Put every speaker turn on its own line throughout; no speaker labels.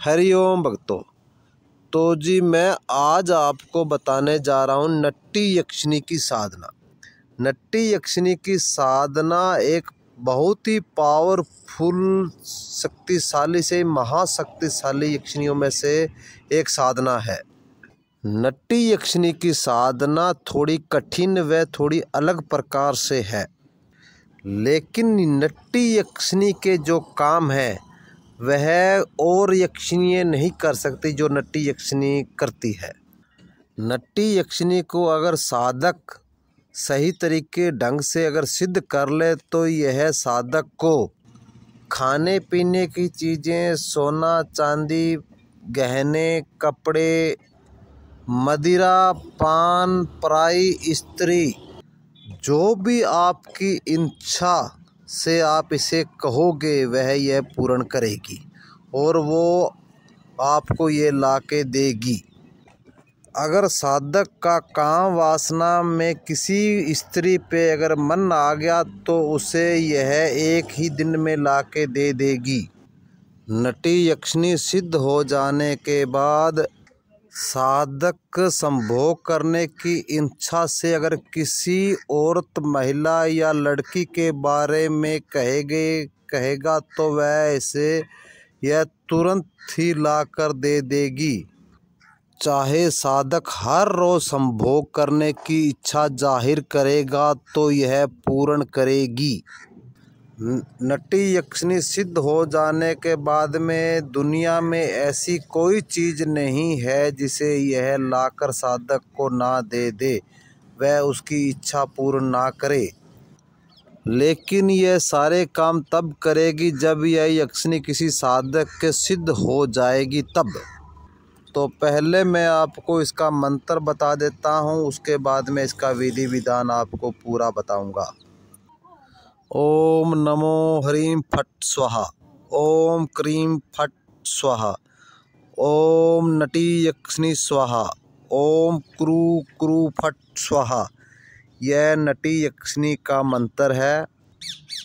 हरिओम भक्तों। तो जी मैं आज आपको बताने जा रहा हूँ नट्टी यक्षिणी की साधना। नट्टी यक्षिणी की साधना एक बहुत ही पावरफुल शक्तिशाली से महाशक्तिशाली यक्षिणियों में से एक साधना है। नट्टी यक्षिणी की साधना थोड़ी कठिन व थोड़ी अलग प्रकार से है, लेकिन नट्टी यक्षिणी के जो काम है वह और यक्षिणियाँ नहीं कर सकती जो नट्टी यक्षिणी करती है। नट्टी यक्षिणी को अगर साधक सही तरीके ढंग से अगर सिद्ध कर ले तो यह साधक को खाने पीने की चीज़ें, सोना चांदी, गहने, कपड़े, मदिरा, पान, पराई स्त्री, जो भी आपकी इच्छा से आप इसे कहोगे वह यह पूर्ण करेगी और वो आपको ये ला के देगी। अगर साधक का काम वासना में किसी स्त्री पे अगर मन आ गया तो उसे यह एक ही दिन में ला के दे देगी। नट्टी यक्षिणी सिद्ध हो जाने के बाद साधक संभोग करने की इच्छा से अगर किसी औरत, महिला या लड़की के बारे में कहेगा तो वह इसे यह तुरंत ही लाकर दे देगी। चाहे साधक हर रोज संभोग करने की इच्छा जाहिर करेगा तो यह पूर्ण करेगी। नट्टी यक्षिणी सिद्ध हो जाने के बाद में दुनिया में ऐसी कोई चीज़ नहीं है जिसे यह लाकर साधक को ना दे दे, वह उसकी इच्छा पूर्ण ना करे। लेकिन यह सारे काम तब करेगी जब यह यक्षिणी किसी साधक के सिद्ध हो जाएगी तब। तो पहले मैं आपको इसका मंत्र बता देता हूँ, उसके बाद में इसका विधि विधान आपको पूरा बताऊँगा। ओम नमो ह्रीं फट स्वाहा, ओम क्रीं फट स्वाहा, ओम नटी यक्षिणी स्वाहा, ओम क्रू क्रू फट स्वाहा। यह नटी यक्षिणी का मंत्र है।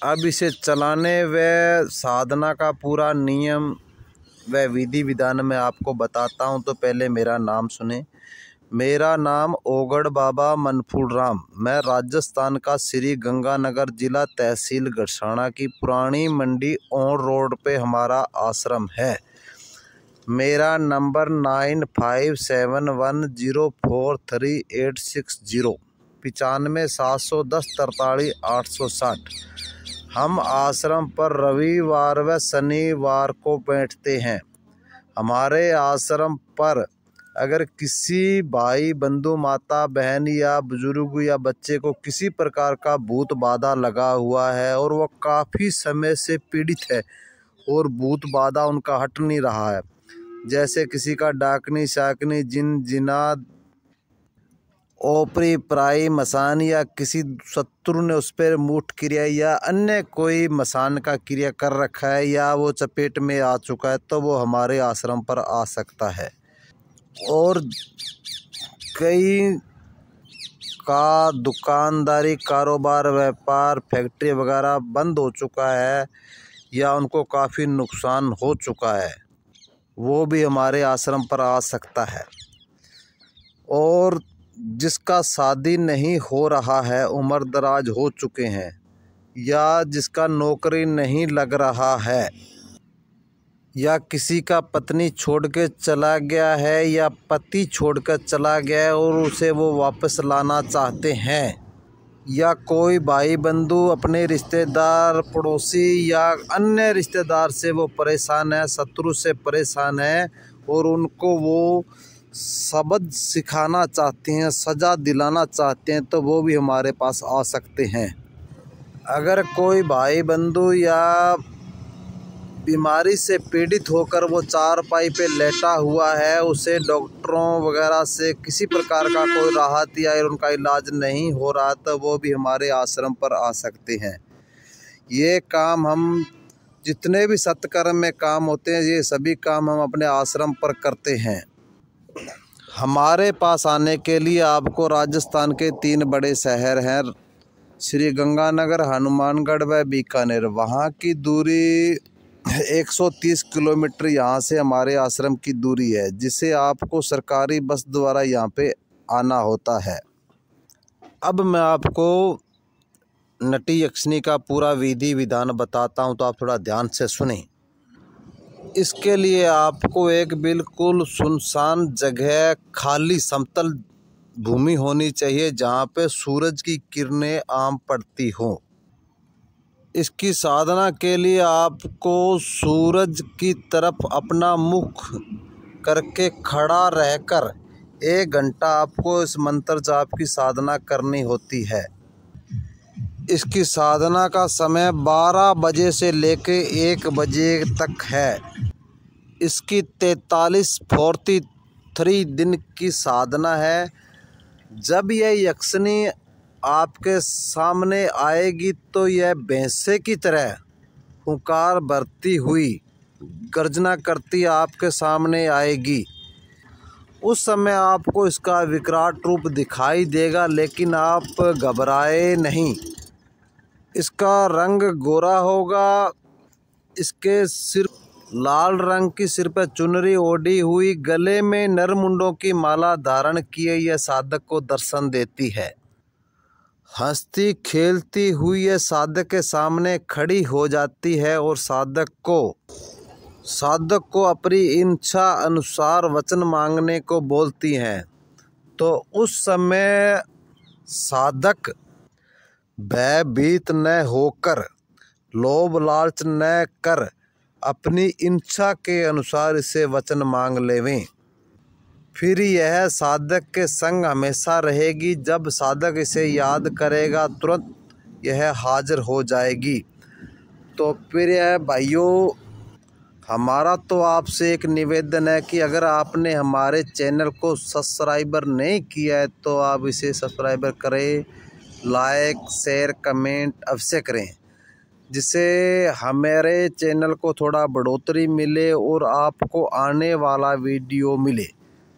अब इसे चलाने व साधना का पूरा नियम व विधि विधान में आपको बताता हूँ। तो पहले मेरा नाम सुने। मेरा नाम ओगड़ बाबा मनफूल राम। मैं राजस्थान का श्री गंगानगर जिला तहसील गड़साना की पुरानी मंडी ऑन रोड पे हमारा आश्रम है। मेरा नंबर 9571043860 9571043860। हम आश्रम पर रविवार व शनिवार को बैठते हैं। हमारे आश्रम पर अगर किसी भाई, बंधु, माता, बहन या बुजुर्ग या बच्चे को किसी प्रकार का भूत बाधा लगा हुआ है और वह काफ़ी समय से पीड़ित है और भूत बाधा उनका हट नहीं रहा है, जैसे किसी का डाकनी, शाकनी, जिन, जिनाद, ओपरी, पराई, मसान या किसी शत्रु ने उस पर मूठ क्रिया या अन्य कोई मसान का क्रिया कर रखा है या वो चपेट में आ चुका है, तो वो हमारे आश्रम पर आ सकता है। और कई का दुकानदारी, कारोबार, व्यापार, फैक्ट्री वगैरह बंद हो चुका है या उनको काफ़ी नुकसान हो चुका है, वो भी हमारे आश्रम पर आ सकता है। और जिसका शादी नहीं हो रहा है, उम्र दराज हो चुके हैं, या जिसका नौकरी नहीं लग रहा है, या किसी का पत्नी छोड़ के चला गया है या पति छोड़कर चला गया है और उसे वो वापस लाना चाहते हैं, या कोई भाई बंधु, अपने रिश्तेदार, पड़ोसी या अन्य रिश्तेदार से वो परेशान है, शत्रु से परेशान है और उनको वो सबक सिखाना चाहते हैं, सज़ा दिलाना चाहते हैं, तो वो भी हमारे पास आ सकते हैं। अगर कोई भाई बंधु या बीमारी से पीड़ित होकर वो चारपाई पे लेटा हुआ है, उसे डॉक्टरों वगैरह से किसी प्रकार का कोई राहत या उनका इलाज नहीं हो रहा, तो वो भी हमारे आश्रम पर आ सकते हैं। ये काम हम जितने भी सत्कर्म में काम होते हैं, ये सभी काम हम अपने आश्रम पर करते हैं। हमारे पास आने के लिए आपको राजस्थान के 3 बड़े शहर हैं, श्री गंगानगर, हनुमानगढ़ व बीकानेर। वहाँ की दूरी 130 किलोमीटर यहाँ से हमारे आश्रम की दूरी है, जिसे आपको सरकारी बस द्वारा यहाँ पे आना होता है। अब मैं आपको नटी यक्षिणी का पूरा विधि विधान बताता हूँ, तो आप थोड़ा ध्यान से सुनें। इसके लिए आपको एक बिल्कुल सुनसान जगह, खाली समतल भूमि होनी चाहिए जहाँ पे सूरज की किरणें आम पड़ती हों। इसकी साधना के लिए आपको सूरज की तरफ अपना मुख करके खड़ा रहकर 1 घंटा आपको इस मंत्र जाप की साधना करनी होती है। इसकी साधना का समय 12 बजे से लेके 1 बजे तक है। इसकी 43 दिन की साधना है। जब यह यक्षिणी आपके सामने आएगी तो यह भैंसे की तरह हुंकार भरती हुई गर्जना करती आपके सामने आएगी। उस समय आपको इसका विकराल रूप दिखाई देगा, लेकिन आप घबराए नहीं। इसका रंग गोरा होगा। इसके सिर लाल रंग की सिर पर चुनरी ओढ़ी हुई, गले में नरमुंडों की माला धारण किए यह साधक को दर्शन देती है। हंसती खेलती हुई यह साधक के सामने खड़ी हो जाती है और साधक को अपनी इच्छा अनुसार वचन मांगने को बोलती हैं। तो उस समय साधक भयभीत न होकर, लोभ लालच न कर, अपनी इच्छा के अनुसार इसे वचन मांग लेवें। फिर यह साधक के संग हमेशा रहेगी। जब साधक इसे याद करेगा तुरंत यह हाजिर हो जाएगी। तो फिर यह भाइयों, हमारा तो आपसे एक निवेदन है कि अगर आपने हमारे चैनल को सब्सक्राइबर नहीं किया है तो आप इसे सब्सक्राइबर करें, लाइक शेयर कमेंट अवश्य करें, जिससे हमारे चैनल को थोड़ा बढ़ोतरी मिले और आपको आने वाला वीडियो मिले।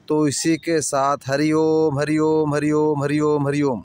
तो इसी के साथ हरिओम हरिओम हरिओम हरिओम हरिओम।